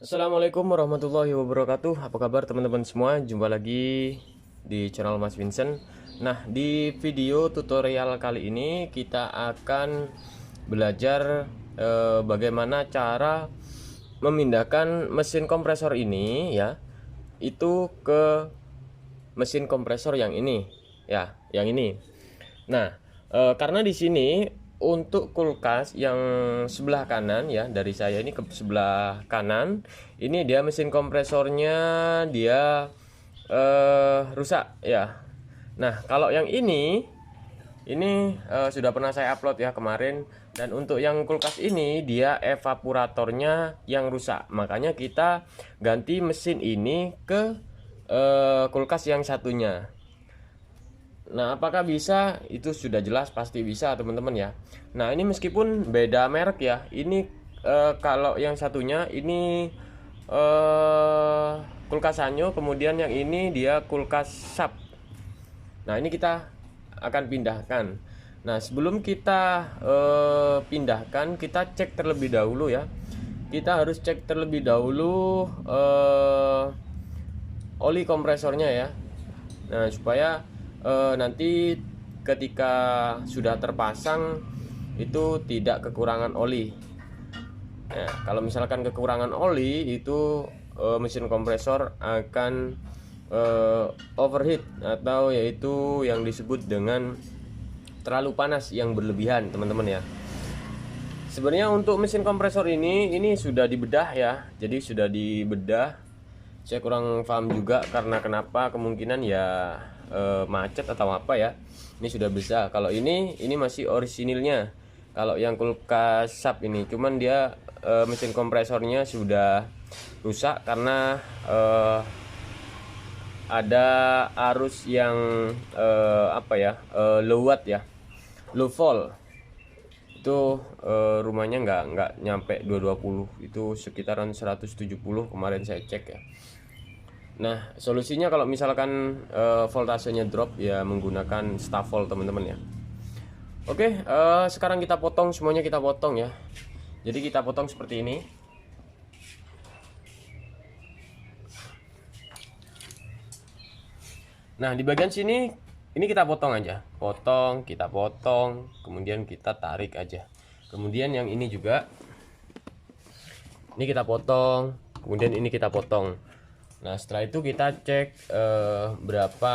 Assalamualaikum warahmatullahi wabarakatuh. Apa kabar teman-teman semua? Jumpa lagi di channel Mas Vincent. Nah, di video tutorial kali ini kita akan belajar bagaimana cara memindahkan mesin kompresor ini ya, itu ke mesin kompresor yang ini ya, yang ini. Nah, karena di sini untuk kulkas yang sebelah kanan ya, dari saya ini ke sebelah kanan, ini dia mesin kompresornya dia rusak ya. Nah, kalau yang ini sudah pernah saya upload ya kemarin. Dan untuk yang kulkas ini dia evaporatornya yang rusak. Makanya kita ganti mesin ini ke kulkas yang satunya. Nah, apakah bisa? Itu sudah jelas pasti bisa, teman-teman ya. Nah, ini meskipun beda merek ya. Ini kalau yang satunya ini kulkas Sanyo, kemudian yang ini dia kulkas Sharp. Nah, ini kita akan pindahkan. Nah, sebelum kita pindahkan, kita cek terlebih dahulu ya. Kita harus cek terlebih dahulu oli kompresornya ya. Nah, supaya nanti ketika sudah terpasang itu tidak kekurangan oli. Nah, kalau misalkan kekurangan oli itu mesin kompresor akan overheat atau yaitu yang disebut dengan terlalu panas yang berlebihan, teman-teman ya. Sebenarnya untuk mesin kompresor ini sudah dibedah ya. Jadi sudah dibedah. Saya kurang paham juga karena kenapa, kemungkinan ya macet atau apa ya. Ini sudah bisa. Kalau ini masih orisinilnya. Kalau yang kulkas Sharp ini cuman dia mesin kompresornya sudah rusak karena ada arus yang low watt ya, low volt. Itu rumahnya nggak nyampe 220, itu sekitaran 170 kemarin saya cek ya. Nah, solusinya kalau misalkan voltasenya drop ya menggunakan staf volt, teman-teman ya. Oke, sekarang kita potong semuanya, kita potong ya. Jadi kita potong seperti ini. Nah, di bagian sini ini kita potong aja. Potong, kita potong, kemudian kita tarik aja. Kemudian yang ini juga ini kita potong, kemudian ini kita potong. Nah, setelah itu kita cek berapa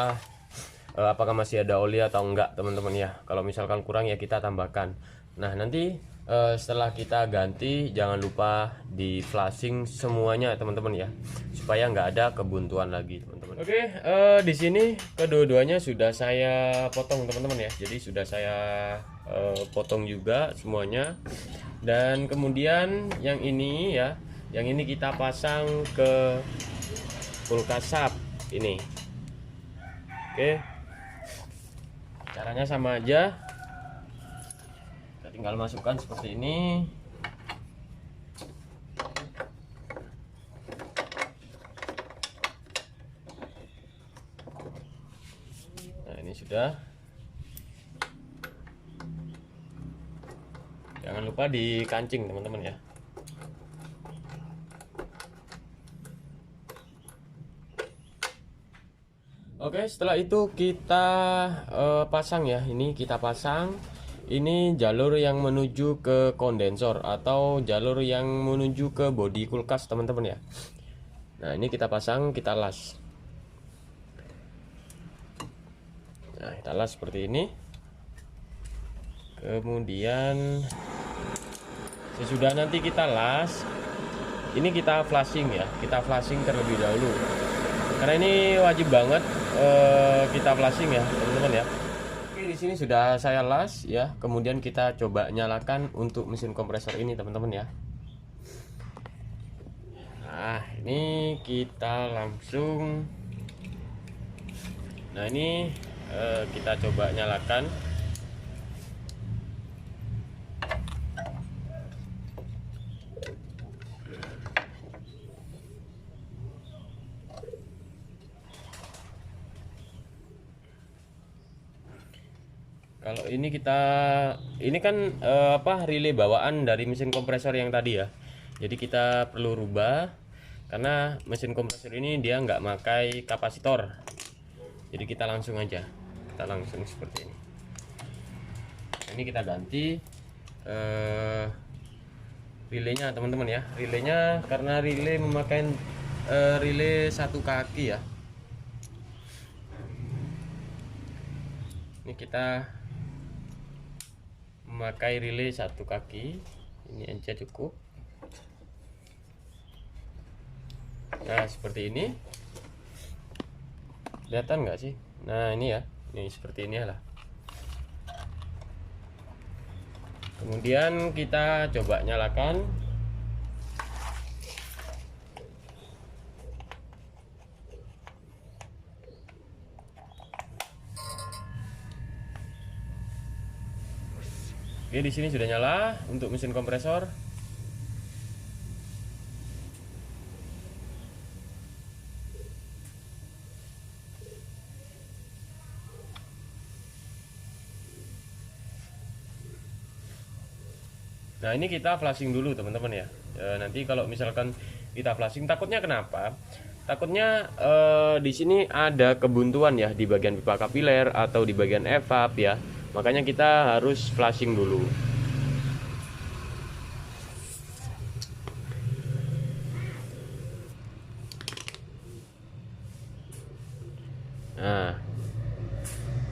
apakah masih ada oli atau enggak, teman-teman ya. Kalau misalkan kurang ya kita tambahkan. Nah, nanti setelah kita ganti jangan lupa di flashing semuanya, teman-teman ya, supaya nggak ada kebuntuan lagi, teman-teman. Oke, di sini kedua-duanya sudah saya potong, teman-teman ya. Jadi sudah saya potong juga semuanya. Dan kemudian yang ini ya, yang ini kita pasang ke kulkas Sharp ini. Oke, caranya sama aja. Kita tinggal masukkan seperti ini. Nah, ini sudah. Jangan lupa dikancing, teman-teman ya. Oke, setelah itu kita pasang ya. Ini kita pasang. Ini jalur yang menuju ke kondensor atau jalur yang menuju ke bodi kulkas, teman-teman ya. Nah, ini kita pasang, kita las. Nah, kita las seperti ini. Kemudian sesudah nanti kita las, ini kita flashing ya. Kita flashing terlebih dahulu. Karena ini wajib banget kita flashing ya, teman-teman ya. Oke, di sini sudah saya las ya. Kemudian kita coba nyalakan untuk mesin kompresor ini, teman-teman ya. Nah, ini kita langsung. Nah, ini kita coba nyalakan. Kalau ini ini kan relay bawaan dari mesin kompresor yang tadi ya. Jadi kita perlu rubah. karena mesin kompresor ini dia nggak pakai kapasitor, jadi kita langsung aja, kita langsung seperti ini. Ini kita ganti relaynya teman-teman ya. Relaynya karena relay memakai relay satu kaki ya. Ini kita memakai relay satu kaki, ini aja cukup. Nah seperti ini, kelihatan nggak sih? Nah ini ya, ini seperti ini lah. Kemudian kita coba nyalakan. Oke, di sini sudah nyala untuk mesin kompresor. Nah, ini kita flashing dulu teman-teman ya. Nanti kalau misalkan kita flashing, takutnya kenapa? Takutnya di sini ada kebuntuan ya di bagian pipa kapiler atau di bagian evap ya. Makanya kita harus flashing dulu. Nah,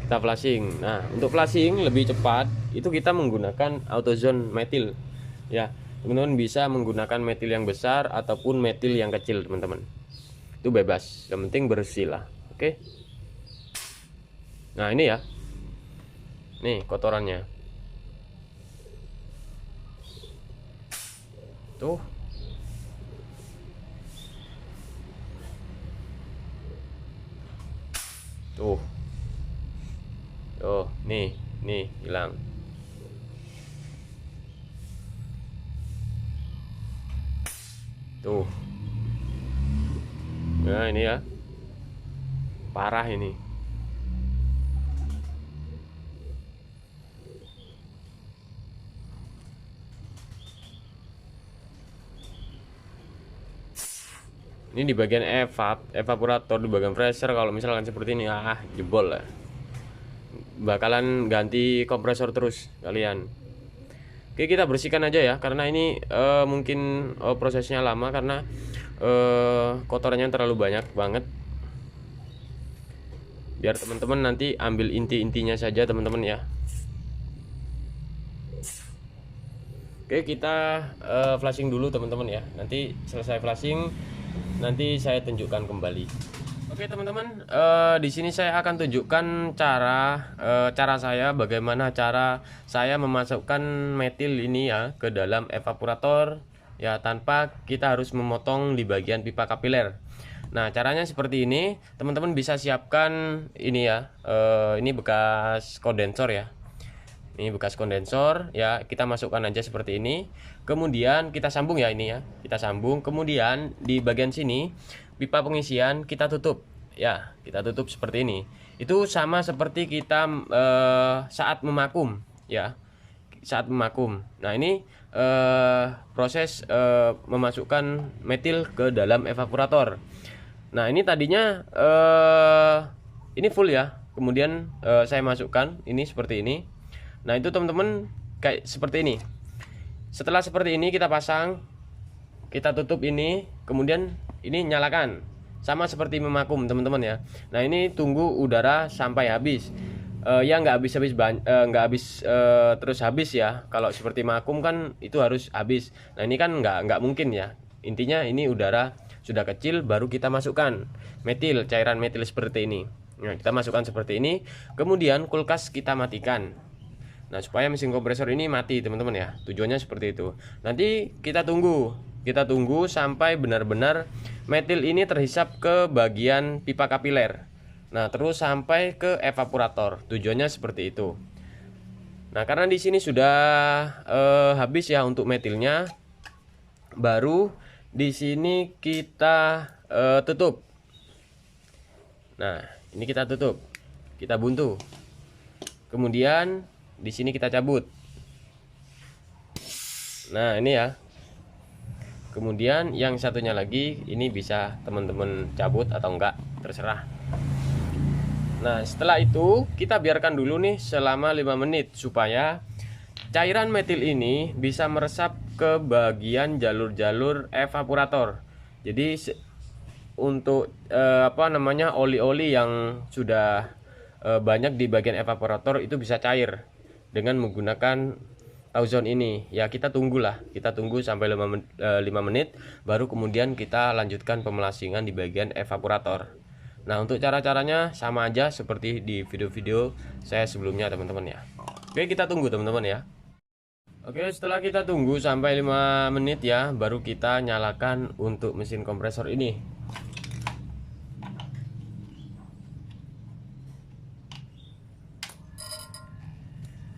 kita flashing. Nah, untuk flashing lebih cepat itu kita menggunakan AutoZone metil ya. Teman-teman bisa menggunakan metil yang besar ataupun metil yang kecil teman-teman. Itu bebas, yang penting bersih lah. Oke. Nah, ini ya. Nih kotorannya. Tuh. Tuh. Oh, nih hilang. Tuh. Nah, ini ya. Parah ini. Ini di bagian evaporator, di bagian pressure kalau misalkan seperti ini jebol lah. Bakalan ganti kompresor terus kalian. Oke, kita bersihkan aja ya karena ini mungkin prosesnya lama karena kotorannya terlalu banyak banget. Biar teman-teman nanti ambil inti-intinya saja teman-teman ya. Oke, kita flashing dulu teman-teman ya. Nanti selesai flashing nanti saya tunjukkan kembali. Oke teman-teman, di sini saya akan tunjukkan cara saya, bagaimana cara saya memasukkan metil ini ya ke dalam evaporator ya, tanpa kita harus memotong di bagian pipa kapiler. Nah caranya seperti ini, teman-teman bisa siapkan ini ya, ini bekas kondensor ya. Ini bekas kondensor ya, kita masukkan aja seperti ini. Kemudian kita sambung ya, ini ya. Kita sambung, kemudian di bagian sini pipa pengisian kita tutup ya. Kita tutup seperti ini. Itu sama seperti kita saat memakum ya. Saat memakum. Nah, ini proses memasukkan metil ke dalam evaporator. Nah, ini tadinya ini full ya. Kemudian saya masukkan ini seperti ini. Nah itu teman-teman kayak seperti ini. Setelah seperti ini kita pasang, kita tutup ini, kemudian ini nyalakan. Sama seperti memakum teman-teman ya. Nah ini tunggu udara sampai habis. Ya nggak habis terus habis ya. Kalau seperti vakum kan itu harus habis. Nah ini kan nggak mungkin ya. Intinya ini udara sudah kecil baru kita masukkan metil, cairan metil seperti ini. Nah kita masukkan seperti ini. Kemudian kulkas kita matikan. Nah supaya mesin kompresor ini mati teman-teman ya. Tujuannya seperti itu. Nanti kita tunggu sampai benar-benar metil ini terhisap ke bagian pipa kapiler. Nah terus sampai ke evaporator. Tujuannya seperti itu. Nah karena di sini sudah habis ya untuk metilnya, baru di sini kita tutup. Nah ini kita tutup, kita buntu. Kemudian di sini kita cabut. Nah ini ya. Kemudian yang satunya lagi ini bisa teman-teman cabut atau enggak, terserah. Nah, setelah itu kita biarkan dulu nih selama 5 menit supaya cairan metil ini bisa meresap ke bagian jalur-jalur evaporator. Jadi untuk oli-oli yang sudah banyak di bagian evaporator itu bisa cair dengan menggunakan ozon ini. Ya, kita tunggu sampai 5 menit baru kemudian kita lanjutkan pemelasingan di bagian evaporator. Nah, untuk cara-caranya sama aja seperti di video-video saya sebelumnya teman-teman ya. Oke, kita tunggu teman-teman ya. Oke, setelah kita tunggu sampai 5 menit ya, baru kita nyalakan untuk mesin kompresor ini.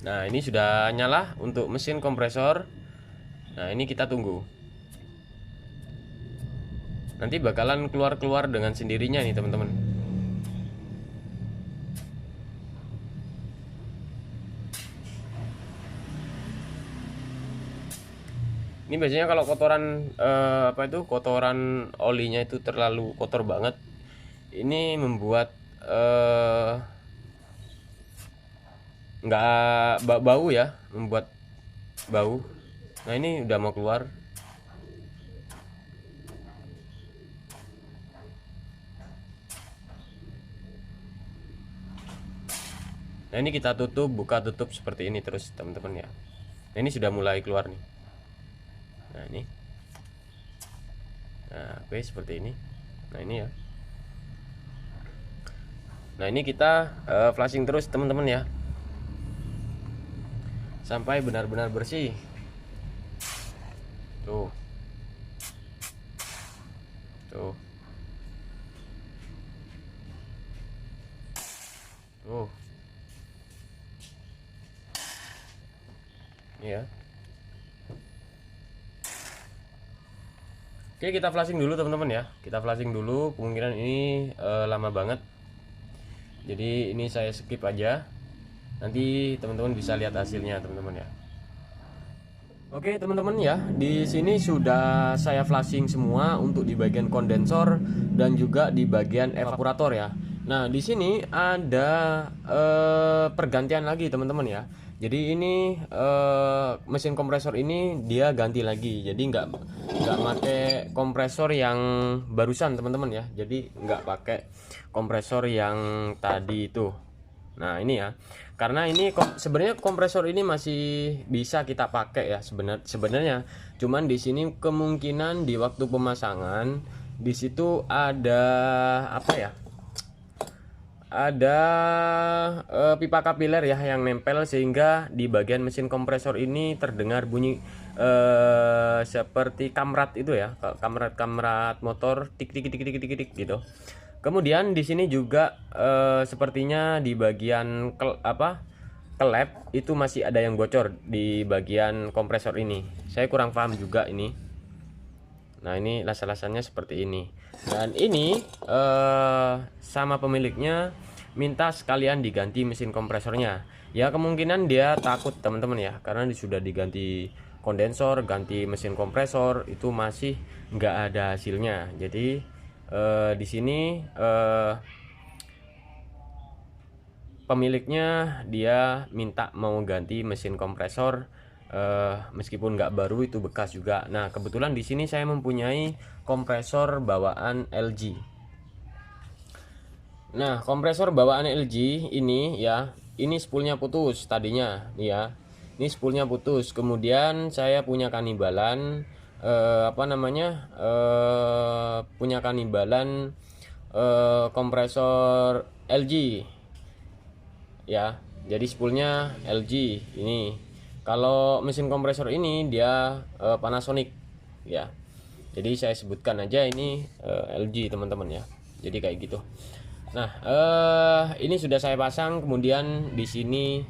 Nah, ini sudah nyala untuk mesin kompresor. Nah, ini kita tunggu. Nanti bakalan keluar-keluar dengan sendirinya nih teman-teman. Ini biasanya kalau kotoran kotoran olinya itu terlalu kotor banget, ini membuat nggak bau ya, membuat bau. Nah, ini udah mau keluar. Nah, ini kita buka tutup seperti ini terus teman-teman ya. Nah, ini sudah mulai keluar nih. Nah, ini. Nah, oke, seperti ini. Nah, ini ya. Nah, ini kita flashing terus teman-teman ya, sampai benar-benar bersih. Tuh. Tuh. Tuh. Ini ya. Oke, kita flashing dulu teman-teman ya. Kita flashing dulu, kemungkinan ini lama banget. Jadi ini saya skip aja. Nanti teman-teman bisa lihat hasilnya teman-teman ya. Oke teman-teman ya, di sini sudah saya flashing semua untuk di bagian kondensor dan juga di bagian evaporator ya. Nah, di sini ada pergantian lagi teman-teman ya. Jadi ini mesin kompresor ini dia ganti lagi. Jadi nggak pakai kompresor yang barusan teman-teman ya. Jadi nggak pakai kompresor yang tadi itu. Nah, ini ya. Karena ini sebenarnya kompresor ini masih bisa kita pakai ya sebenarnya. Cuman di sini kemungkinan di waktu pemasangan di situ ada apa ya? Ada pipa kapiler ya yang nempel, sehingga di bagian mesin kompresor ini terdengar bunyi seperti kamrat itu ya, kamrat motor tik tik tik tik tik tik gitu. Kemudian di sini juga sepertinya di bagian klep itu masih ada yang bocor di bagian kompresor ini. Saya kurang paham juga ini. Nah, ini las-lasannya seperti ini. Dan ini sama pemiliknya minta sekalian diganti mesin kompresornya. Ya, kemungkinan dia takut teman-teman ya, karena sudah diganti kondensor, ganti mesin kompresor itu masih nggak ada hasilnya. Jadi di sini pemiliknya dia minta mau ganti mesin kompresor, meskipun nggak baru, itu bekas juga. Nah, kebetulan di sini saya mempunyai kompresor bawaan LG. Nah, kompresor bawaan LG ini ya, ini spoolnya putus tadinya ya. Ini spoolnya putus. Kemudian saya punya kanibalan punya kanibalan kompresor LG ya. Jadi spoolnya LG ini. Kalau mesin kompresor ini dia Panasonic ya. Jadi saya sebutkan aja ini LG teman-teman ya. Jadi kayak gitu. Nah, ini sudah saya pasang. Kemudian di sini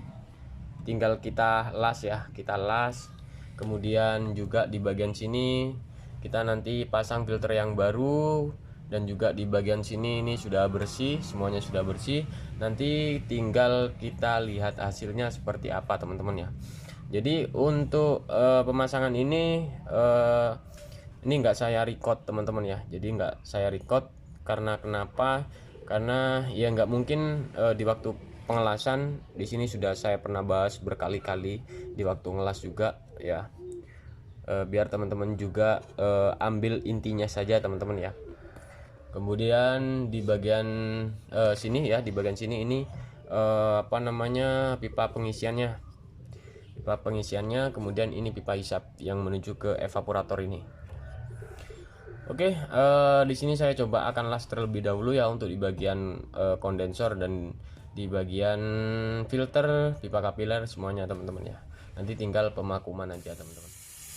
tinggal kita las ya, kita las. Kemudian juga di bagian sini kita nanti pasang filter yang baru, dan juga di bagian sini ini sudah bersih, semuanya sudah bersih. Nanti tinggal kita lihat hasilnya seperti apa teman-teman ya. Jadi untuk pemasangan ini Ini nggak saya record teman-teman ya, jadi nggak saya record karena kenapa? Karena ya nggak mungkin di waktu pengelasan di sini sudah saya pernah bahas berkali-kali di waktu ngelas juga ya. Biar teman-teman juga ambil intinya saja teman-teman ya. Kemudian di bagian sini ya, di bagian sini ini apa namanya, pipa pengisiannya. Pipa pengisiannya, kemudian ini pipa hisap yang menuju ke evaporator ini. Oke, di sini saya coba akan las terlebih dahulu ya untuk di bagian kondensor dan di bagian filter, pipa kapiler semuanya teman-teman ya. Nanti tinggal pemakuman aja teman-teman.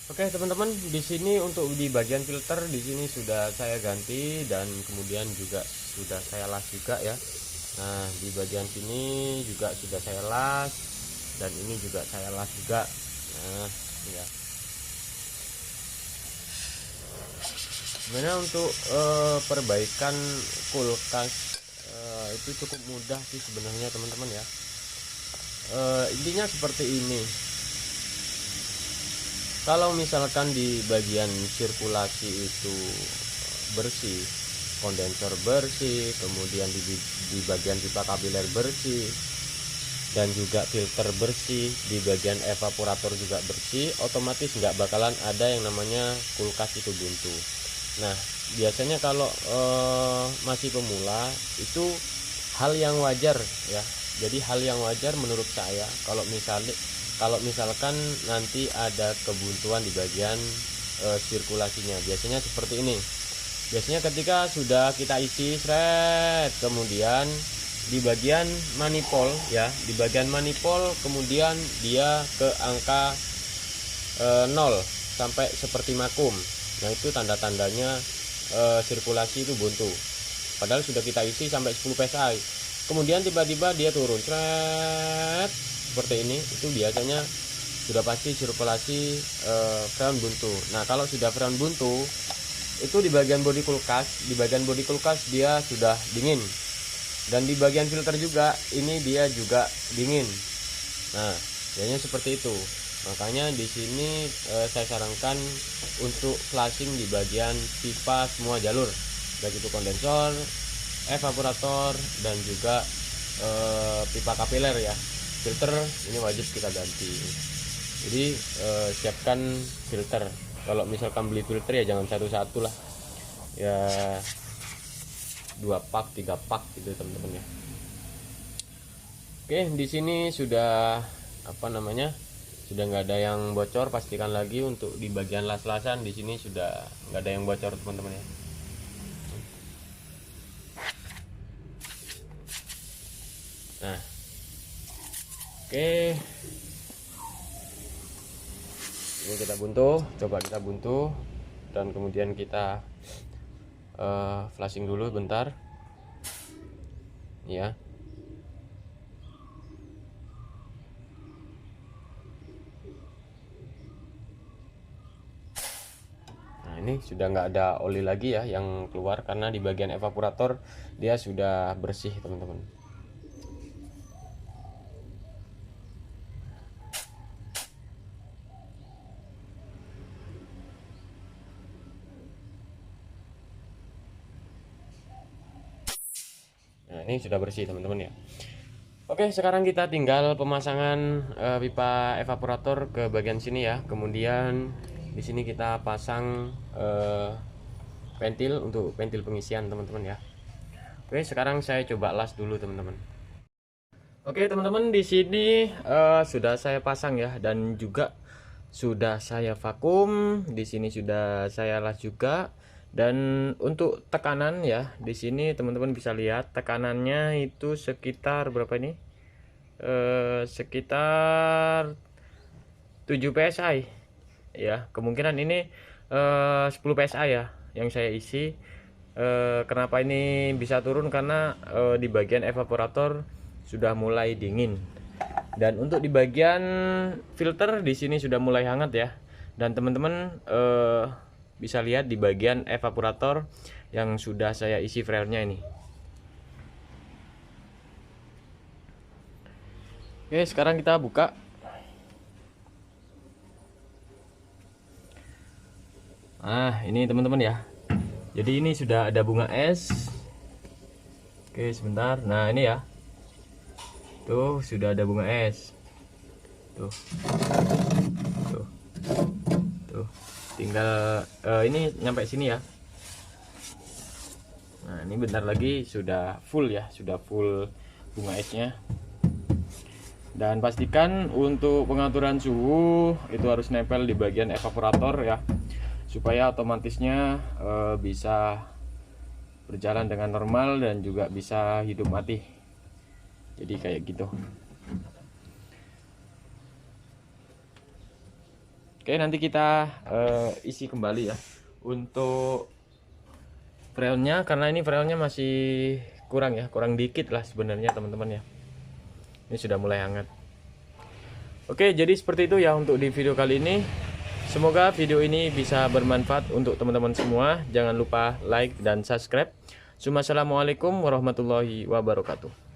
Oke teman-teman, di sini untuk di bagian filter di sini sudah saya ganti dan kemudian juga sudah saya las juga ya. Nah di bagian sini juga sudah saya las dan ini juga saya las juga. Nah ya. Sebenarnya untuk perbaikan kulkas itu cukup mudah sih sebenarnya teman-teman ya. Intinya seperti ini. Kalau misalkan di bagian sirkulasi itu bersih, kondensor bersih, kemudian di bagian pipa kapiler bersih, dan juga filter bersih, di bagian evaporator juga bersih, otomatis nggak bakalan ada yang namanya kulkas itu buntu. Nah biasanya kalau masih pemula itu hal yang wajar ya, jadi hal yang wajar menurut saya kalau misalkan nanti ada kebuntuan di bagian sirkulasinya. Biasanya seperti ini, biasanya ketika sudah kita isi seret, kemudian di bagian manifold ya, di bagian manifold kemudian dia ke angka 0 sampai seperti vakum. Nah itu tanda-tandanya sirkulasi itu buntu, padahal sudah kita isi sampai 10 psi, kemudian tiba-tiba dia turun seret seperti ini, itu biasanya sudah pasti sirkulasi freon buntu. Nah kalau sudah freon buntu itu di bagian bodi kulkas, dia sudah dingin, dan di bagian filter juga ini dia juga dingin. Nah biasanya seperti itu. Makanya di sini saya sarankan untuk flushing di bagian pipa semua jalur, baik itu kondensor, evaporator, dan juga pipa kapiler ya. Filter ini wajib kita ganti. Jadi siapkan filter. Kalau misalkan beli filter ya jangan satu-satu lah, ya 2 pak 3 pak gitu teman-teman ya. Oke, di sini sudah apa namanya, sudah nggak ada yang bocor. Pastikan lagi untuk di bagian las-lasan di sini sudah nggak ada yang bocor teman-teman ya. Nah oke, ini kita buntu, coba kita buntu dan kemudian kita flashing dulu bentar ya. Nah ini sudah nggak ada oli lagi ya yang keluar, karena di bagian evaporator dia sudah bersih teman-teman. Nah ini sudah bersih teman-teman ya. Oke, sekarang kita tinggal pemasangan pipa evaporator ke bagian sini ya. Kemudian di sini kita pasang ventil untuk ventil pengisian teman-teman ya. Oke, sekarang saya coba las dulu teman-teman. Oke teman-teman, di sini sudah saya pasang ya, dan juga sudah saya vakum. Di sini sudah saya las juga. Dan untuk tekanan ya, di sini teman-teman bisa lihat tekanannya itu sekitar berapa ini? Sekitar 7 psi ya. Kemungkinan ini 10 psi ya yang saya isi. Kenapa ini bisa turun? Karena di bagian evaporator sudah mulai dingin, dan untuk di bagian filter di sini sudah mulai hangat ya. Dan teman-teman bisa lihat di bagian evaporator yang sudah saya isi freonnya ini. Oke, sekarang kita buka. Nah, ini teman-teman ya. Jadi ini sudah ada bunga es. Oke, sebentar. Nah, ini ya. Tuh, sudah ada bunga es. Tuh. Tuh. Tuh. Tinggal ini nyampe sini ya. Nah, ini bentar lagi sudah full ya, sudah full bunga esnya. Dan pastikan untuk pengaturan suhu itu harus nempel di bagian evaporator ya, supaya otomatisnya bisa berjalan dengan normal dan juga bisa hidup mati. Jadi kayak gitu. Oke, nanti kita isi kembali ya untuk freonnya, karena ini freonnya masih kurang ya, kurang dikit lah sebenarnya teman-teman ya. Ini sudah mulai hangat. Oke, jadi seperti itu ya untuk di video kali ini. Semoga video ini bisa bermanfaat untuk teman-teman semua. Jangan lupa like dan subscribe. Assalamualaikum warahmatullahi wabarakatuh.